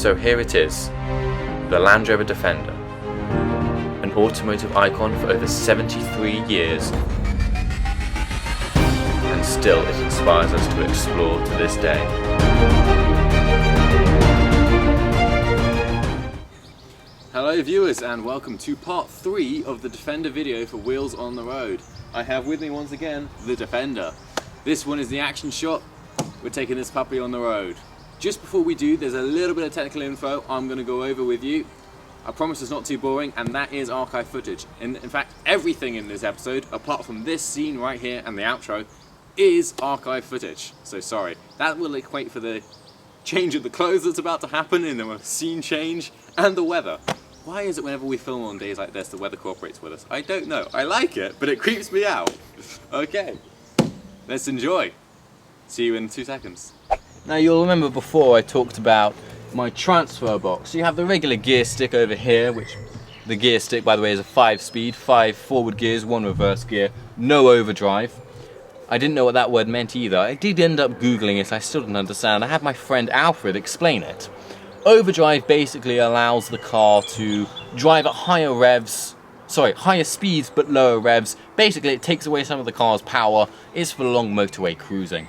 So here it is, the Land Rover Defender, an automotive icon for over 73 years, and still it inspires us to explore to this day. Hello viewers, and welcome to part 3 of the Defender video for Wheels on the Road. I have with me once again the Defender. This one is the action shot. We're taking this puppy on the road. Just before we do, there's a little bit of technical info I'm going to go over with you. I promise it's not too boring, and that is archive footage. In fact, everything in this episode, apart from this scene right here and the outro, is archive footage. So sorry. That will equate for the change of the clothes that's about to happen in the scene change and the weather. Why is it whenever we film on days like this, the weather cooperates with us? I don't know. I like it, but it creeps me out. Okay, let's enjoy. See you in 2 seconds. Now you'll remember before I talked about my transfer box. So you have the regular gear stick over here, which the gear stick, by the way, is a 5-speed, 5 forward gears, 1 reverse gear, no overdrive. I didn't know what that word meant either. I did end up Googling it, I still didn't understand. I had my friend Alfred explain it. Overdrive basically allows the car to drive at higher speeds but lower revs. Basically it takes away some of the car's power. It's for long motorway cruising.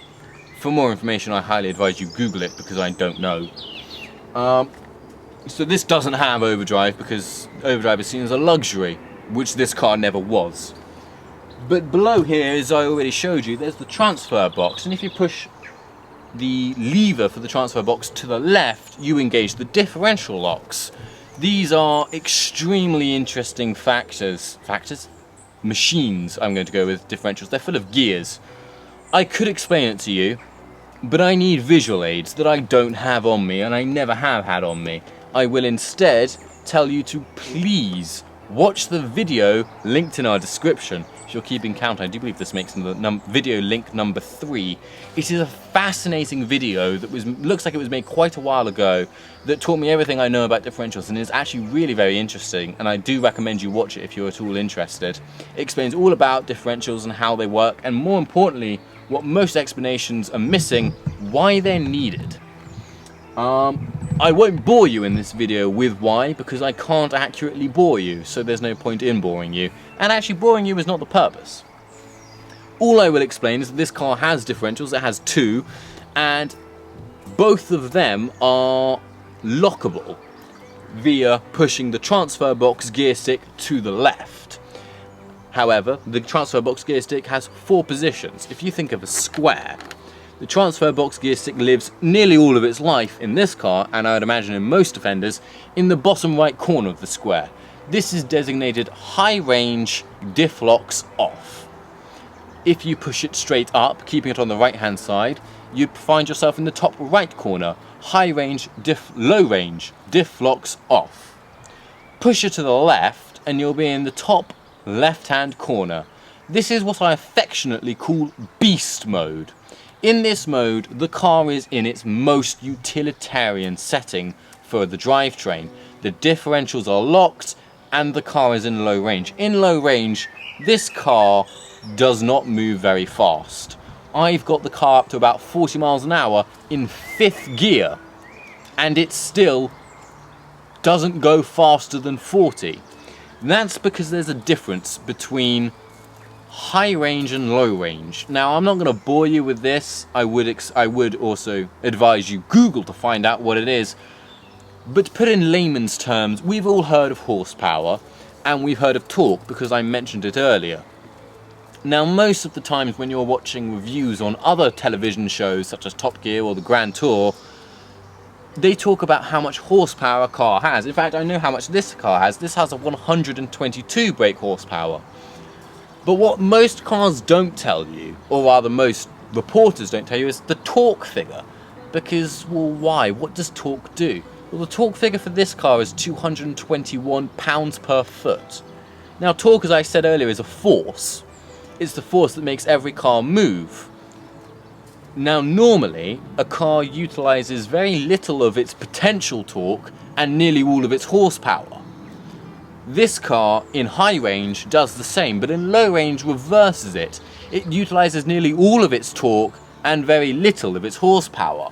For more information, I highly advise you Google it because I don't know. So this doesn't have overdrive because overdrive is seen as a luxury, which this car never was. But below here, as I already showed you, there's the transfer box, and if you push the lever for the transfer box to the left, you engage the differential locks. These are extremely interesting machines, I'm going to go with differentials. They're full of gears. I could explain it to you, but I need visual aids that I don't have on me and I never have had on me. I will instead tell you to please watch the video linked in our description. If you're keeping count, I do believe this makes the video link number 3. It is a fascinating video that looks like it was made quite a while ago that taught me everything I know about differentials and is actually really very interesting, and I do recommend you watch it if you're at all interested. It explains all about differentials and how they work, and more importantly, what most explanations are missing, why they're needed. I won't bore you in this video with why, because I can't accurately bore you, so there's no point in boring you. And actually boring you is not the purpose. All I will explain is that this car has differentials, it has 2, and both of them are lockable via pushing the transfer box gear stick to the left. However, the transfer box gear stick has 4 positions. If you think of a square, the transfer box gear stick lives nearly all of its life in this car, and I would imagine in most Defenders, in the bottom right corner of the square. This is designated high range diff locks off. If you push it straight up, keeping it on the right hand side, you find yourself in the top right corner, low range diff locks off. Push it to the left and you'll be in the top left hand corner. This is what I affectionately call beast mode. In this mode, the car is in its most utilitarian setting for the drivetrain. The differentials are locked and the car is in low range. In low range, this car does not move very fast. I've got the car up to about 40 miles an hour in 5th gear, and it still doesn't go faster than 40. That's because there's a difference between high range and low range. Now, I'm not going to bore you with this. I would also advise you Google to find out what it is. But to put in layman's terms, we've all heard of horsepower and we've heard of torque because I mentioned it earlier. Now, most of the times when you're watching reviews on other television shows such as Top Gear or the Grand Tour, they talk about how much horsepower a car has. In fact, I know how much this car has. This has a 122 brake horsepower. But what most cars don't tell you, or rather most reporters don't tell you, is the torque figure. Because, well, why? What does torque do? Well, the torque figure for this car is 221 pounds per foot. Now, torque, as I said earlier, is a force. It's the force that makes every car move. Now, normally, a car utilizes very little of its potential torque and nearly all of its horsepower. This car, in high range, does the same, but in low range reverses it. It utilizes nearly all of its torque and very little of its horsepower.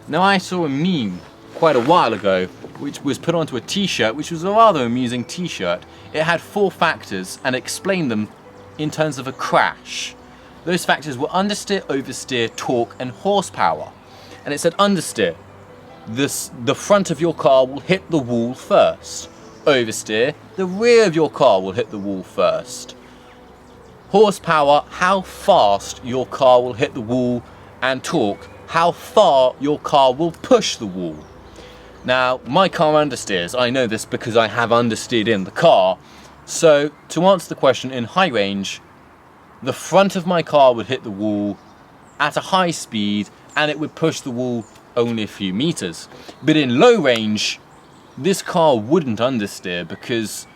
Now, I saw a meme quite a while ago, which was put onto a t-shirt, which was a rather amusing t-shirt. It had 4 factors and explained them in terms of a crash. Those factors were understeer, oversteer, torque and horsepower. And it said understeer, the front of your car will hit the wall first. Oversteer, the rear of your car will hit the wall first. Horsepower, how fast your car will hit the wall, and torque, how far your car will push the wall. Now, my car understeers. I know this because I have understeered in the car. So, to answer the question, in high range, the front of my car would hit the wall at a high speed and it would push the wall only a few meters. But in low range, this car wouldn't understeer because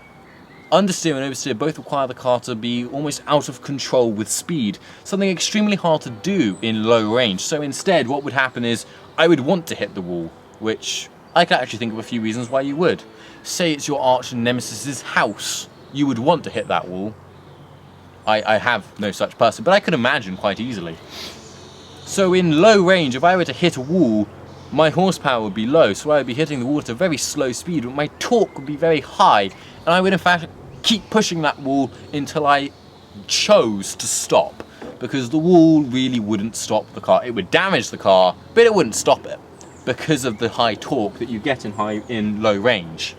understeer and oversteer both require the car to be almost out of control with speed, something extremely hard to do in low range. So instead, what would happen is I would want to hit the wall, which I can actually think of a few reasons why you would. Say it's your arch nemesis's house. You would want to hit that wall. I have no such person, but I could imagine quite easily. So in low range, if I were to hit a wall, my horsepower would be low, so I would be hitting the wall at a very slow speed, but my torque would be very high, and I would in fact keep pushing that wall until I chose to stop, because the wall really wouldn't stop the car. It would damage the car, but it wouldn't stop it, because of the high torque that you get in low range.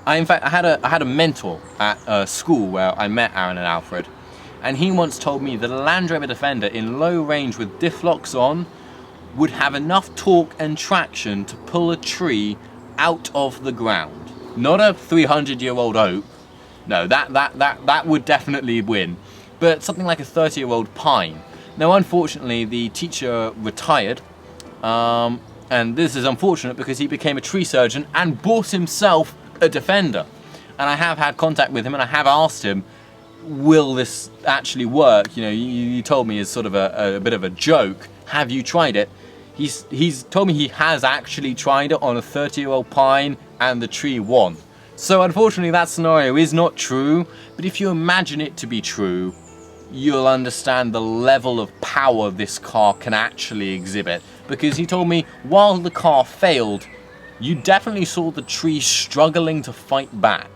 In fact, I had a mentor at school where I met Aaron and Alfred, and he once told me that a Land Rover Defender in low range with diff locks on would have enough torque and traction to pull a tree out of the ground. Not a 300-year-old oak. No, that would definitely win. But something like a 30-year-old pine. Now, unfortunately, the teacher retired. And this is unfortunate because he became a tree surgeon and bought himself a Defender. And I have had contact with him and I have asked him, will this actually work? You know, you told me as sort of a bit of a joke. Have you tried it? He's told me he has actually tried it on a 30-year-old pine and the tree won. So unfortunately that scenario is not true, but if you imagine it to be true, you'll understand the level of power this car can actually exhibit. Because he told me while the car failed, you definitely saw the tree struggling to fight back.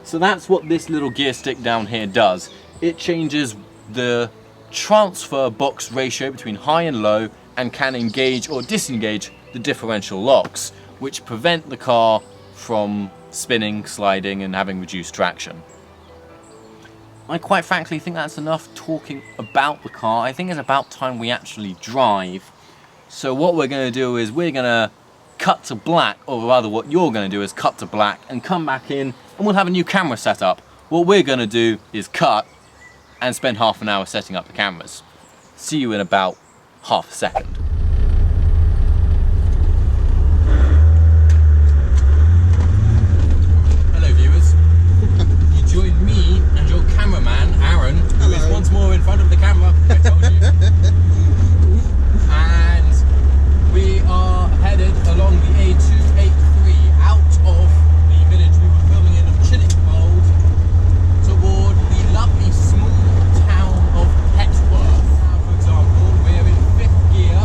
So that's what this little gear stick down here does. It changes the transfer box ratio between high and low and can engage or disengage the differential locks, which prevent the car from spinning, sliding and having reduced traction. I quite frankly think that's enough talking about the car. I think it's about time we actually drive. So what we're going to do is we're going to cut to black, or rather what you're going to do is cut to black and come back in and we'll have a new camera set up. What we're going to do is cut and spend half an hour setting up the cameras. See you in about half a second. Hello viewers. You join me and your cameraman Aaron, who is once more in front of the camera, I told you. And we are headed along the A283 out of the village we were filming in of Chillickwold toward the lovely small town of Petworth. Now, for example, we're in 5th gear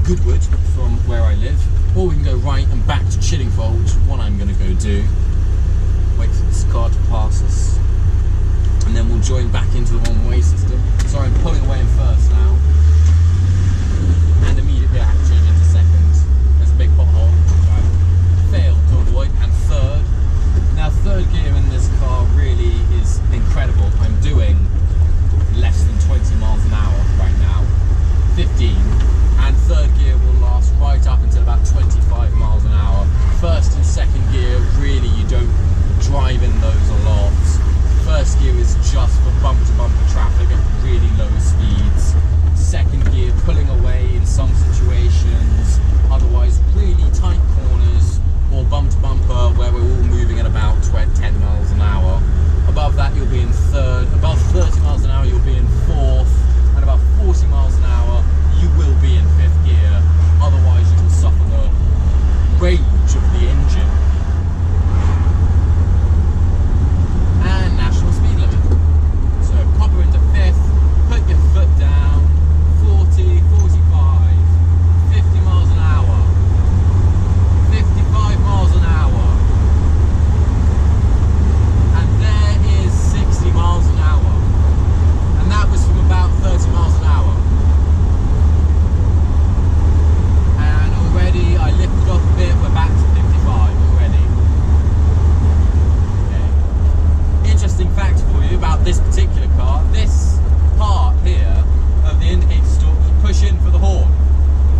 Goodwood from where I live, or we can go right and back to Chiddingfold, which is what I'm going to go do. Wait for this car to pass us, and then we'll join back into the one-way system. Sorry, I'm pulling away in first now, and immediately I have to change into second. There's a big pothole, which I failed to avoid, and third. Now, third gear in this car really is incredible. I'm doing less than 20 miles an hour right now, 15, and third gear will last right up until about 25 miles an hour. First and second gear, really you don't drive in those a lot. First gear is just for bumper-to-bumper traffic at really low speeds. Second gear pulling away in some situations, otherwise really tight corners, or bumper-to-bumper where we're all moving at about 10 miles an hour. Above that you'll be in third, above 30 miles an hour you'll be in fourth, and about 40 miles an hour you will be in fifth gear, otherwise you will suffer the rage of the engine. And national speed limit. So pop her into fifth, put your foot down, 40, 45, 50 miles an hour, 55 miles an hour, and there is 60 miles an hour, and that was from about 30 miles an hour. And already I lifted off a bit, we're back to 55 already. Okay. Interesting fact for you about this particular car, this part here of the indicator stalk, you push in for the horn.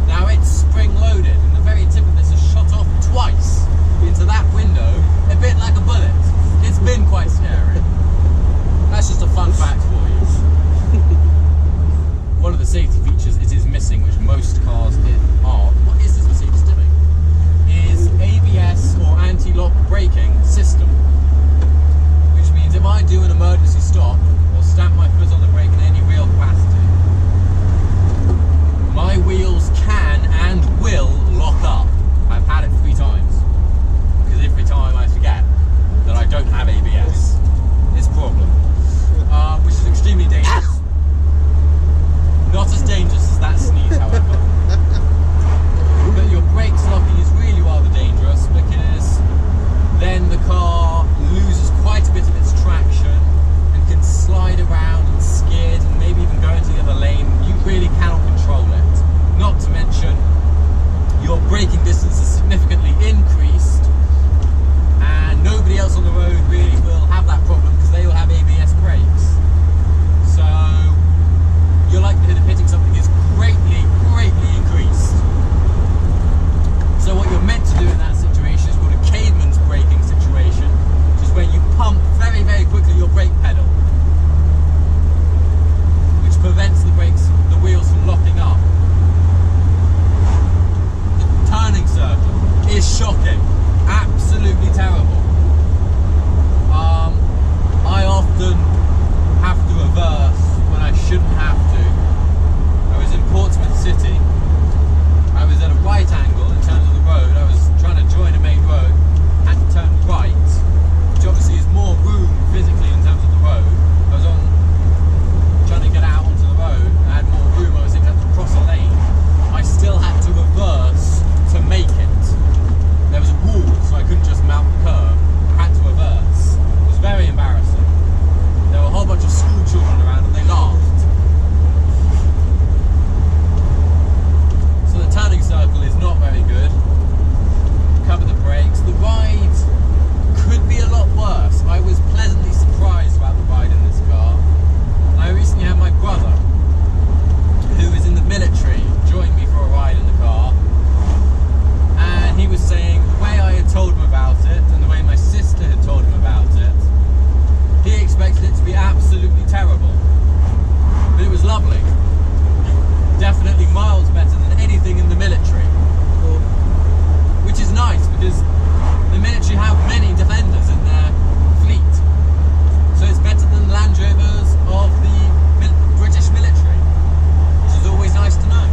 Now it's spring loaded, and the very tip of this is shot off twice into that window, a bit like a bullet. It's been quite scary. That's just a fun fact for you. One of the safety features it is missing, which most cars are, what is this Mercedes doing? Is ABS or anti-lock braking system. Which means if I do an emergency stop or stamp my foot on the brake in any real capacity, my wheels can and will lock up. I've had it 3 times. Because every time I forget that I don't have ABS, it's a problem. Which is extremely dangerous. Not as dangerous as that sneeze, however. But your brakes locking is really rather dangerous, because then the car loses quite a bit of its traction and can slide around and skid and maybe even go into the other lane. You really cannot control it. Not to mention, your braking distance is significantly increased, and nobody else on the road really will have that problem because they will have ABS brakes. So your likelihood of hitting something is greatly, greatly increased. So what you're meant to do in that situation is called a caveman's braking situation, which is where you pump very, very quickly your brake pedal, which prevents the wheels from locking up. The turning circle is shocking, absolutely terrible. I often have to reverse when I shouldn't have to. I was in Portsmouth City. I was at a right angle in terms of the road. I was trying to join a main road, had to turn right, which obviously is more room physically in terms of the road. I was trying to get out onto the road. I had more room. I was thinking I had to cross a lane. I still had to reverse to make it. There was a wall, so I couldn't just mount the curb. I had to reverse. It was very embarrassing. There were a whole bunch of school children around and they laughed. So the turning circle is not very good. Cover the brakes. The ride could be a lot worse. I was pleasantly surprised about the ride in this car. And I recently had my brother, who is in the military, join me for a ride in the car. And he was saying the way I had told him about it and the way my sister had told him about it, he expected it to be absolutely terrible. But it was lovely. Definitely miles better than anything in the military. Which is nice, because the military have many defenders in their fleet. So it's better than Land Rovers of the British military, which is always nice to know.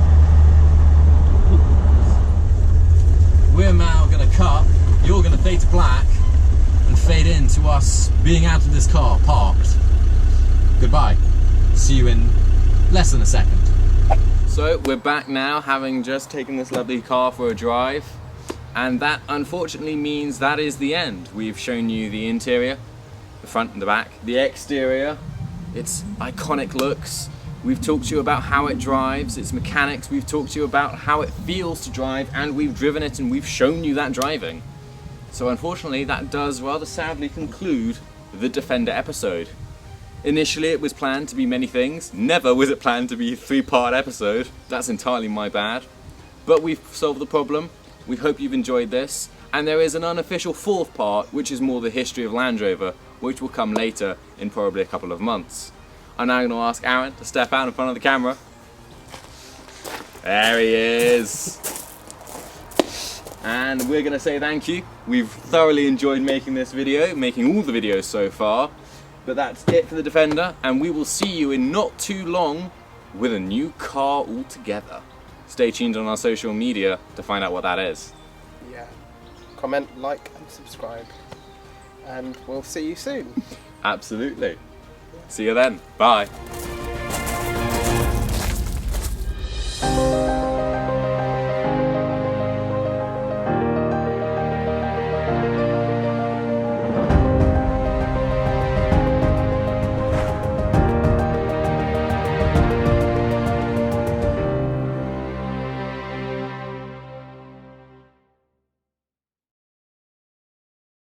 We're now going to cut, you're going to fade to black, and fade into us being out of this car, parked. Goodbye. See you in less than a second. So we're back now, having just taken this lovely car for a drive, and that unfortunately means that is the end. We've shown you the interior, the front and the back, the exterior, its iconic looks. We've talked to you about how it drives, its mechanics. We've talked to you about how it feels to drive, and we've driven it and we've shown you that driving. So unfortunately that does rather sadly conclude the Defender episode. Initially it was planned to be many things. Never was it planned to be a 3-part episode. That's entirely my bad. But we've solved the problem. We hope you've enjoyed this. And there is an unofficial 4th part, which is more the history of Land Rover, which will come later in probably a couple of months. I'm now going to ask Aaron to step out in front of the camera. There he is. And we're going to say thank you. We've thoroughly enjoyed making this video, making all the videos so far. But that's it for the Defender, and we will see you in not too long with a new car altogether. Stay tuned on our social media to find out what that is. Yeah. Comment, like and subscribe. And we'll see you soon. Absolutely. See you then. Bye.